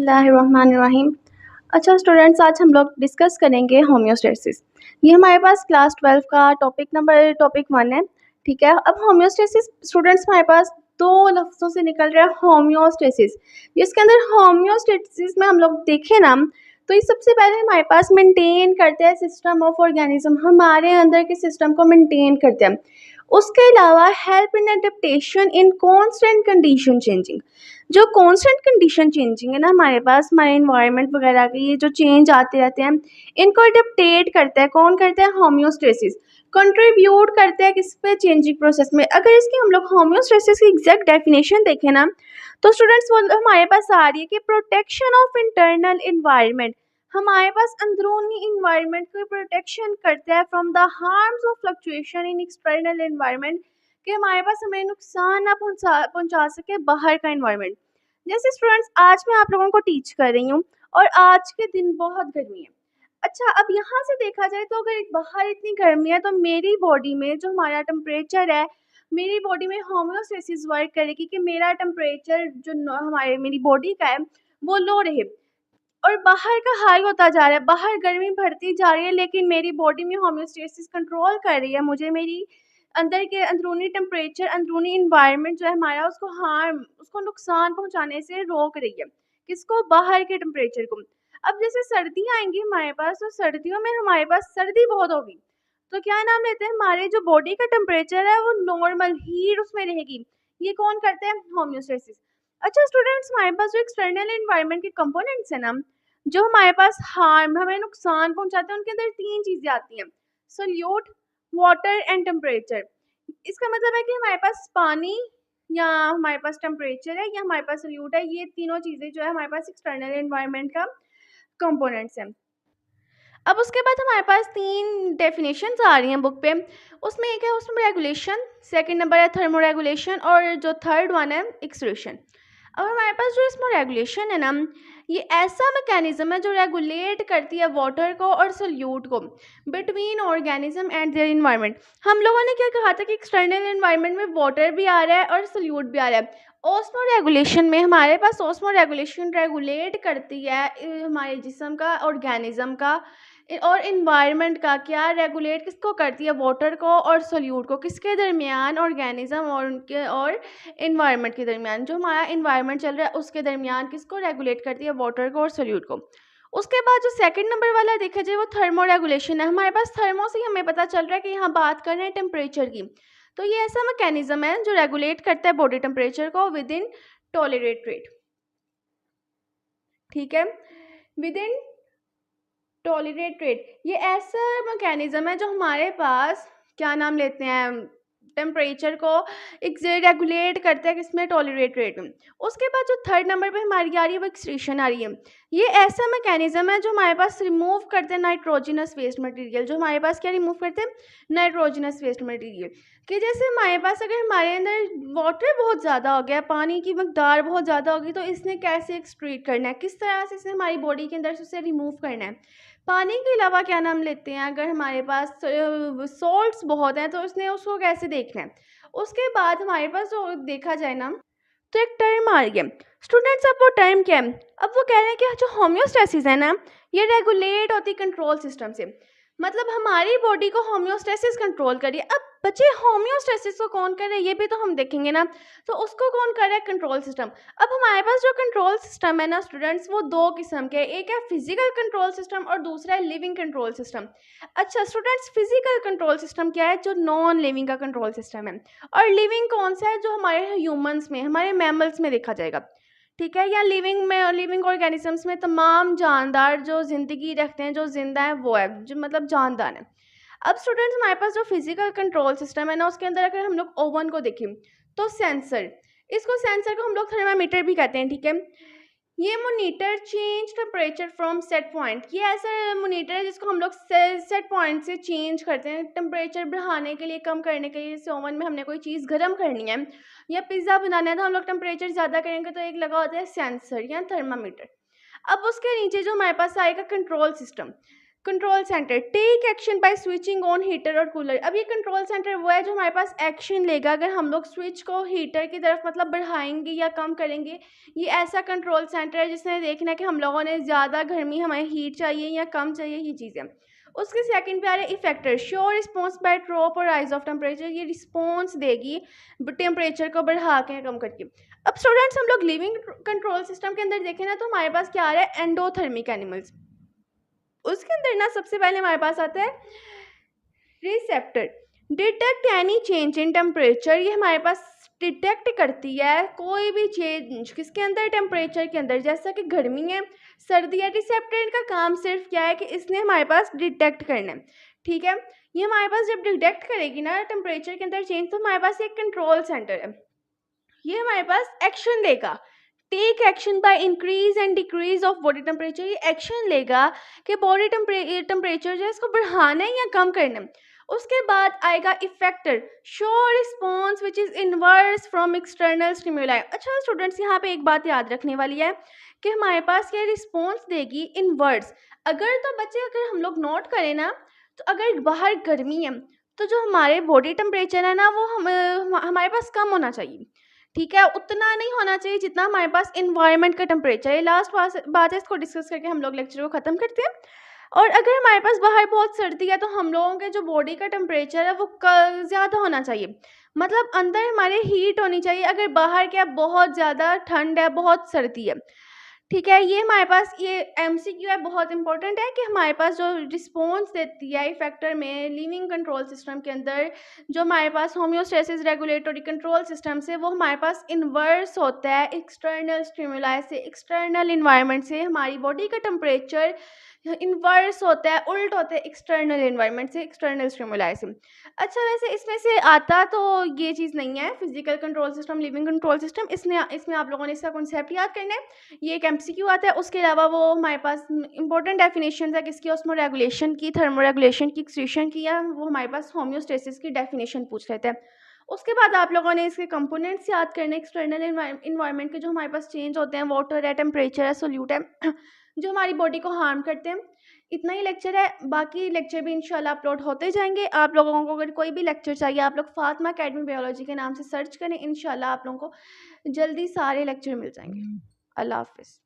बिस्मिल्लाहिर्रहमानिर्रहीम। अच्छा स्टूडेंट्स, आज हम लोग डिस्कस करेंगे होम्योस्टेसिस। ये हमारे पास क्लास 12 का टॉपिक 1 है। ठीक है, अब होम्योस्टेसिस स्टूडेंट्स हमारे पास दो लफ्ज़ों से निकल रहा है होम्योस्टेसिस। जिसके अंदर होम्योस्टेसिस में हम लोग देखें ना, तो ये सबसे पहले हमारे पास मेंटेन करते हैं सिस्टम ऑफ ऑर्गेनिज्म, हमारे अंदर के सिस्टम को मेंटेन करते हैं। उसके अलावा help in adaptation in constant condition changing. जो कांस्टेंट कंडीशन चेंजिंग है ना, हमारे पास हमारे इन्वायरमेंट वगैरह के ये जो चेंज आते रहते हैं, इनको अडेप्टेट करता है कौन करता है? होम्योस्टेसिस। कंट्रीब्यूट करते हैं किस पे? चेंजिंग प्रोसेस में। अगर इसकी हम लोग होम्योस्टेसिस की एग्जैक्ट डेफिनेशन देखें ना, तो स्टूडेंट्स वो हमारे पास आ रही है कि प्रोटेक्शन ऑफ इंटरनल इन्वायरमेंट। हमारे पास अंदरूनी इन्वायरमेंट को प्रोटेक्शन करता है from the harms of fluctuation in external environment, कि हमारे पास हमें नुकसान ना पहुंचा सके बाहर का इन्वायरमेंट। जैसे स्टूडेंट्स, आज मैं आप लोगों को टीच कर रही हूँ और आज के दिन बहुत गर्मी है। अच्छा, अब यहाँ से देखा जाए तो अगर बाहर इतनी गर्मी है तो मेरी बॉडी में जो हमारा टेम्परेचर है, मेरी बॉडी में होम्योस्टेसिस वर्क करेगी कि मेरा टेम्परेचर जो मेरी बॉडी का है वो लो रहे। और बाहर का हाई होता जा रहा है, बाहर गर्मी बढ़ती जा रही है, लेकिन मेरी बॉडी में होम्योस्टेसिस कंट्रोल कर रही है, मुझे मेरी अंदर के अंदरूनी टेम्परेचर, अंदरूनी इन्वायरमेंट जो है हमारा, उसको नुकसान पहुंचाने से रोक रही है। किसको? बाहर के टेम्परेचर को। अब जैसे सर्दियाँ आएंगी हमारे पास, तो सर्दियों में हमारे पास सर्दी बहुत होगी, तो क्या नाम लेते हैं, हमारे जो बॉडी का टेम्परेचर है वो नॉर्मल हीट उसमें रहेगी। ये कौन करते हैं? होम्योस्टेसिस। अच्छा स्टूडेंट्स, हमारे पास जो एक्सटर्नल इन्वायरमेंट के कंपोनेंट्स हैं ना, जो हमारे पास हार्म, हमें नुकसान पहुंचाते हैं, उनके अंदर 3 चीजें आती हैं: सोल्यूट, वाटर एंड टेम्परेचर। इसका मतलब है कि हमारे पास पानी, या हमारे पास टेम्परेचर है, या हमारे पास सोल्यूट है। ये तीनों चीजें जो है हमारे पास एक्सटर्नल इन्वायरमेंट का कंपोनेंट्स हैं। अब उसके बाद हमारे पास 3 डेफिनेशंस आ रही हैं बुक पे। उसमें एक है उसमें रेगुलेशन, सेकंड नंबर है थर्मो रेगुलेशन, और जो थर्ड वन है एक्सक्रीशन। अब हमारे पास जो इसमें रेगुलेशन है ना, ये ऐसा मैकेनिज्म है जो रेगुलेट करती है वाटर को और सोल्यूट को between organism and their environment. हम लोगों ने क्या कहा था कि एक्सटर्नल इन्वायरमेंट में वाटर भी आ रहा है और सोल्यूट भी आ रहा है। ऑस्मो रेगुलेशन में हमारे पास ऑस्मो रेगुलेशन रेगुलेट करती है हमारे जिस्म का, ऑर्गेनिज्म का और इन्वायरमेंट का। क्या रेगुलेट किसको करती है? वाटर को और सोल्यूट को। किसके दरमियान? ऑर्गेनिज्म और उनके और इन्वायरमेंट के दरमियान। जो हमारा इन्वायरमेंट चल रहा है उसके दरमियान किसको रेगुलेट करती है? वाटर को और सोल्यूट को। उसके बाद जो सेकंड नंबर वाला देखा जाए वो थर्मो रेगुलेशन है। हमारे पास थर्मो से हमें पता चल रहा है कि यहाँ बात कर रहे हैं टेम्परेचर की। तो ये ऐसा मैकेनिज्म है जो रेगुलेट करता है बॉडी टेम्परेचर को विद इन टॉलरेट रेट। ठीक है, विद इन टॉलरेट रेट। ये ऐसा मैकेनिज्म है जो हमारे पास क्या नाम लेते हैं, टेम्परेचर को रेगुलेट करता है किसमें? टॉलरेट रेट में। उसके बाद जो थर्ड नंबर पे हमारी आ रही है वो एक्सक्रीशन आ रही है। ये ऐसा मैकेनिज्म है जो हमारे पास रिमूव करते हैं नाइट्रोजनस वेस्ट मटेरियल। जो हमारे पास क्या रिमूव करते हैं? Nitrogenous waste material. कि जैसे हमारे पास अगर हमारे अंदर वाटर बहुत ज़्यादा हो गया, पानी की मकदार बहुत ज़्यादा होगी, तो इसने कैसे एक्सक्रीट करना है, किस तरह से इसे हमारी बॉडी के अंदर से उसे रिमूव करना है। पानी के अलावा क्या नाम लेते हैं, अगर हमारे पास सॉल्ट्स बहुत हैं तो उसने उसको कैसे देखना है। उसके बाद हमारे पास जो देखा जाए ना, तो एक टर्म आ रही है स्टूडेंट्स। अब वो टर्म क्या है? अब वो कह रहे हैं कि जो होम्योस्टेसिस है ना, ये रेगुलेट होती कंट्रोल सिस्टम से। मतलब हमारी बॉडी को होम्योस्टेसिस कंट्रोल करिए। अब बच्चे, होम्योस्टेसिस को कौन कर रहे हैं ये भी तो हम देखेंगे ना। तो उसको कौन कर रहा है? Control system. अब हमारे पास जो कंट्रोल सिस्टम है ना स्टूडेंट्स, वो 2 किस्म के, एक है फिजिकल कंट्रोल सिस्टम और दूसरा है लिविंग कंट्रोल सिस्टम। अच्छा स्टूडेंट्स, फिजिकल कंट्रोल सिस्टम क्या है? जो नॉन लिविंग का कंट्रोल सिस्टम है। और लिविंग कौन सा है? जो हमारे ह्यूमंस में, हमारे मैमल्स में देखा जाएगा। ठीक है, या लिविंग ऑर्गेनिजम्स में तमाम जानदार जो ज़िंदगी रखते हैं, जो जिंदा है, वो है जो मतलब जानदार है। अब स्टूडेंट्स, हमारे पास जो फिजिकल कंट्रोल सिस्टम है ना, उसके अंदर अगर हम लोग ओवन को देखें तो सेंसर, सेंसर को हम लोग थर्मामीटर भी कहते हैं। ठीक है, ये monitor change temperature from set point. ये ऐसा मोनीटर है जिसको हम लोग सेट पॉइंट से चेंज करते हैं टेम्परेचर बढ़ाने के लिए, कम करने के लिए। जैसे ओवन में हमने कोई चीज़ गर्म करनी है या पिज़्ज़ा बनाना है तो हम लोग टेम्परेचर ज़्यादा करेंगे, तो एक लगा होता है सेंसर या थर्मामीटर। अब उसके नीचे जो हमारे पास आएगा control system. Control centre take action by switching on heater और कूलर। अब ये कंट्रोल सेंटर वो है जो हमारे पास एक्शन लेगा अगर हम लोग स्विच को हीटर की तरफ मतलब बढ़ाएंगे या कम करेंगे। ये ऐसा कंट्रोल सेंटर है जिसने देखना है कि हम लोगों ने ज़्यादा गर्मी हमें हीट चाहिए या कम चाहिए, ये चीज़ें। उसके सेकंड पे आ रहा है effector show response by drop और राइज ऑफ टेम्परेचर। ये रिस्पॉन्स देगी टेम्परेचर को बढ़ा के कम करके। अब स्टूडेंट्स हम लोग लिविंग कंट्रोल सिस्टम के अंदर देखें ना तो हमारे पास क्या आ रहा है एंडोथर्मिक एनिमल्स। उसके अंदर ना सबसे पहले हमारे पास आता है receptor detect any change in temperature. ये हमारे पास डिटेक्ट करती है कोई भी चेंज किसके अंदर, टेम्परेचर के अंदर, जैसा कि गर्मी है सर्दी है। रिसेप्टर का काम सिर्फ क्या है कि इसने हमारे पास डिटेक्ट करना है, ठीक है। ये हमारे पास जब डिटेक्ट करेगी ना टेम्परेचर के अंदर चेंज तो हमारे पास एक कंट्रोल सेंटर है, ये हमारे पास एक्शन लेगा take action by increase and decrease of body temperature. ये एक्शन लेगा कि बॉडी टेम्परेचर जो है इसको बढ़ाना है या कम करना है। उसके बाद आएगा effector show response which is inverse from external stimuli. अच्छा स्टूडेंट्स यहाँ पे एक बात याद रखने वाली है कि हमारे पास क्या रिस्पॉन्स देगी इनवर्स। अगर तो बच्चे अगर हम लोग नोट करें ना तो अगर बाहर गर्मी है तो जो हमारे बॉडी टेम्परेचर है ना वो हमारे पास कम होना चाहिए, ठीक है। उतना नहीं होना चाहिए जितना हमारे पास इन्वायरमेंट का टेम्परेचर है। लास्ट बात है, इसको डिस्कस करके हम लोग लेक्चर को ख़त्म करते हैं। और अगर हमारे पास बाहर बहुत सर्दी है तो हम लोगों के जो बॉडी का टेम्परेचर है वो ज़्यादा होना चाहिए, मतलब अंदर हमारे हीट होनी चाहिए। अगर बाहर क्या बहुत ज़्यादा ठंड है बहुत सर्दी है, ठीक है। ये हमारे पास ये एमसीक्यू है, बहुत इंपॉर्टेंट है कि हमारे पास जो रिस्पॉन्स देती है इफेक्टर में लिविंग कंट्रोल सिस्टम के अंदर जो हमारे पास होम्योस्टेसिस रेगुलेटरी कंट्रोल सिस्टम से वो हमारे पास इन्वर्स होता है एक्सटर्नल स्टिमुलाई से, एक्सटर्नल इन्वायरमेंट से। हमारी बॉडी का टेम्परेचर इन्वर्स होता है, उल्ट होता है एक्सटर्नल इन्वायरमेंट से, एक्सटर्नल स्टिमुलाई से। अच्छा वैसे इसमें से आता तो ये चीज़ नहीं है physical control system living control system, इसमें आप लोगों ने इसका कॉन्सेप्ट याद करना है, ये एक एमसीक्यू आता है। उसके अलावा वो हमारे पास इंपॉर्टेंट डेफिनेशन है किसकी, ऑस्मो रेगुलेशन की, थर्मो रेगुलेशन की, एक्सट्रीशन की, या वो हमारे पास होम्योस्टेसिस की डेफिनेशन पूछ लेते हैं। उसके बाद आप लोगों ने इसके कंपोनेंट्स याद करने एक्सटर्नल इन्वायरमेंट के जो हमारे पास चेंज होते हैं, वाटर है, टेम्परेचर है, सोल्यूट है जो हमारी बॉडी को हार्म करते हैं। इतना ही लेक्चर है, बाकी लेक्चर भी इंशाल्लाह अपलोड होते जाएंगे। आप लोगों को अगर कोई भी लेक्चर चाहिए आप लोग फातिमा अकेडमी बायोलॉजी के नाम से सर्च करें, इंशाल्लाह आप लोगों को जल्दी सारे लेक्चर मिल जाएंगे। अल्लाह हाफिज़।